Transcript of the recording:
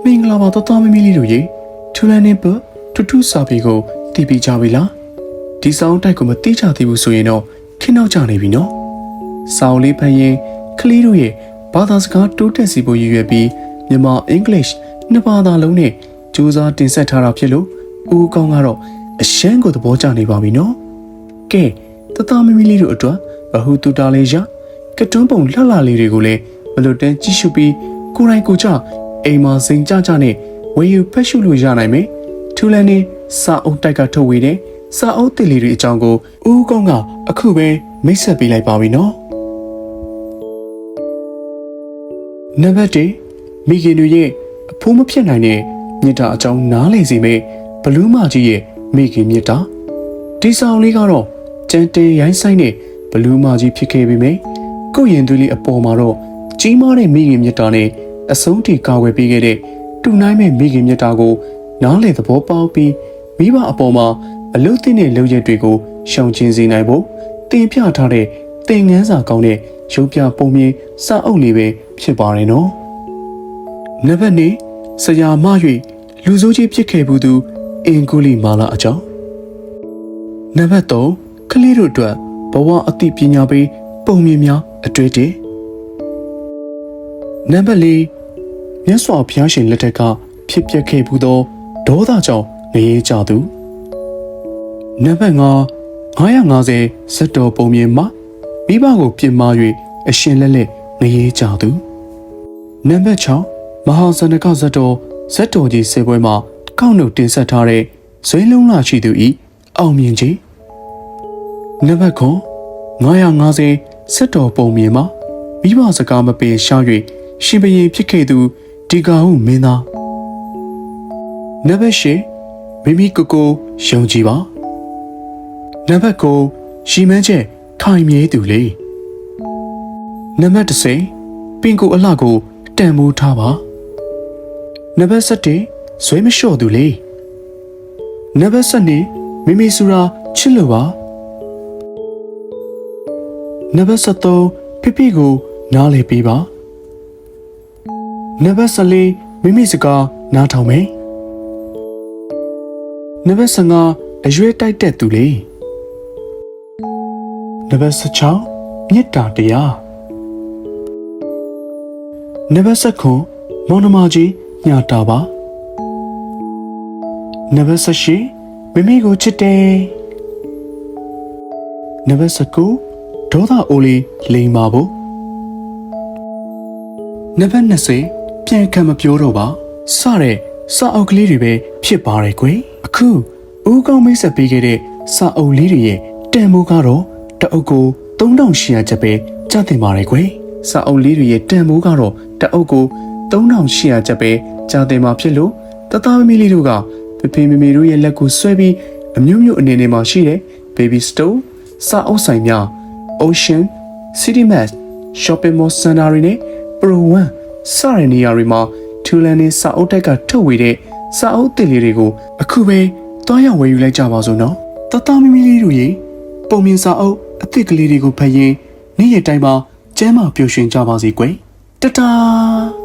မင်္ဂလာပါတော်တော်မမီလေးတို့ရေထူလန်နေပထူထူစာပေကိုတည်ပြီးကြပြီလားဒီစောင်းတိုက်ကိုမသိကြသေးဘူးဆိုရင်တော့ခင်းနောက်ကြနေပြီနော်စောင်းလေးဖန်ရင်ကလေးတို့ရဲ့ဘာသာစကားတိုးတက်စီဖို့ရည်ရွယ်ပြီးမြန်မာအင်္ဂလိပ်နှစ်ဘာသာလုံးနဲ့စူးစမ်းတင်ဆက်ထားတာဖြစ်လို့ဦးကောင်းကတော့အရှမ်းကိုသဘောကျနေပါပြီနော်ကဲတော်တော်မမီလေးတို့အတွက်ဘဟုတူတာလေးရကတွန်းပုံလှလှလေးတွေကိုလည်းဘလို့တန်းကြည့်ရှုပြီးကိုယ်တိုင်ကိုယ်ကျအိမ်မှာစိန်ကြကြနဲ့ဝေယူဖက်ရှုလို့ရနိုင်မယ်ထူလန်နေစာအုပ်တိုက်ကထုတ်ဝေတဲ့စာအုပ်တစ်လေးတွေအကြောင်းကိုဦးကောင်းကအခုပဲမိတ်ဆက်ပေးလိုက်ပါပြီနော်နံပါတ်1မိခင်တို့ရဲ့အဖိုးမဖြစ်နိုင်တဲ့မြစ်တာအကြောင်းနားလည်စေမယ့်ဘလူးမကြီးရဲ့မိခင်မြစ်တာဒီဆောင်လေးကတော့ကြမ်းတင်ရိုင်းဆိုင်တဲ့ဘလူးမကြီးဖြစ်ခဲ့ပေမယ့်ကိုယ့်ရင်သွေးလေးအပေါ်မှာတော့ကြီးမားတဲ့မိခင်မြစ်တာနဲ့အဆုံးထိကာကွယ်ပေးခဲ့တဲ့တူနိုင်မဲ့မိခင်မြတ်တာကိုနားလေသဘောပေါက်ပြီးမိဘအပေါ်မှာအလုသိတဲ့လုံရက်တွေကိုရှောင်ကျဉ်စေနိုင်ဖို့တင်ပြထားတဲ့သင်ငန်းစာကောင်းတဲ့ရုပ်ပြပုံမြင်စာအုပ်လေးပဲဖြစ်ပါတယ်နော်နံပါတ်2ဆရာမ၍လူဆိုးကြီးဖြစ်ခဲ့ဘူးသူအင်ကူလီမာလာအကြောင်းနံပါတ်3ကလေးတို့အတွက်ဘဝအသိပညာပေးပုံမြင်များအတွေ့အကြုံနံပါတ်4မြတ်စွာဘုရားရှင်လက်ထက်ကဖြစ်ပျက်ခဲ့ဘူးသောဒေါသကြောင့်ငရေကြသူနံပါတ်5 950ဇတ်တော်ပုံမြင်မှာမိဘကိုပြင်မာ၍အရှင်လက်လက်ငရေကြသူနံပါတ်6မဟာဇနကဇတ်တော်ကြီးစေပွဲမှာကောက်နှုတ်တင်ဆက်ထားတဲ့ဇွေးလုံးလာရှိသူဤအောင်မြင်ခြင်းနံပါတ်9 950ဇတ်တော်ပုံမြင်မှာမိဘစကားမပင်ရှား၍ရှင်ဘရင်ဖြစ်ခဲ့သူဒီကာဟုမင်းသားနံပါတ်8မိမိကိုယုံကြည်ပါနံပါတ်9ရှီမန်းချက်ခိုင်မြဲသူလေနံပါတ်10ပင်ကိုအလှကိုတန်မိုးထားပါနံပါတ်17ဇွဲမလျှော့သူလေနံပါတ်12မိမိစူရာချစ်လို့ပါနံပါတ်13ဖိဖိကိုနားလေပေးပါနံပါတ်14မိမိစကားနားထောင်မယ်နံပါတ်15အရွယ်တိုက်တက်သူလေနံပါတ်16မေတ္တာတရားနံပါတ်19မောင်နှမကြီးညတာပါနံပါတ်18မိမိကိုချစ်တယ်နံပါတ်19ဒေါသအိုးလေးလိမ်ပါဖို့နံပါတ်20ပြန်ခံမပြောတော့ပါစတဲ့စာအုပ်ကလေးတွေပဲဖြစ်ပါတယ်ကွယ်အခုဦးကောင်းမိတ်ဆက်ပေးခဲ့တဲ့စာအုပ်လေးတွေရဲ့တန်ဖိုးကတော့တအုပ်ကို3800ကျပ်ပဲကျတင်ပါတယ်ကွယ်စာအုပ်လေးတွေရဲ့တန်ဖိုးကတော့တအုပ်ကို3800ကျပ်ပဲကျတင်မှာဖြစ်လို့တသားမီလေးတို့ကဖေဖေမေမေတို့ရဲ့လက်ကိုဆွဲပြီးအမျိုးမျိုးအနေနဲ့မှာရှိတဲ့ Baby Store စာအုပ်ဆိုင်များ Ocean City Max Shopping Mall Center တွေနဲ့ Pro One စတဲ့နေရာတွေမှာထူလန်နေစာအုပ်တိုက်ကထုတ်ဝေတဲ့စာအုပ်သစ်လေးတွေကိုအခုပဲတွားရောက်ဝယ်ယူလိုက်ကြပါစို့နော်တသားမီမီလေးတို့ရေပုံမြင်စာအုပ်အသစ်ကလေးတွေကိုဖတ်ရင်နေ့ရက်တိုင်းမှာကျမ်းမာပျော်ရွှင်ကြပါစေကွယ်တတား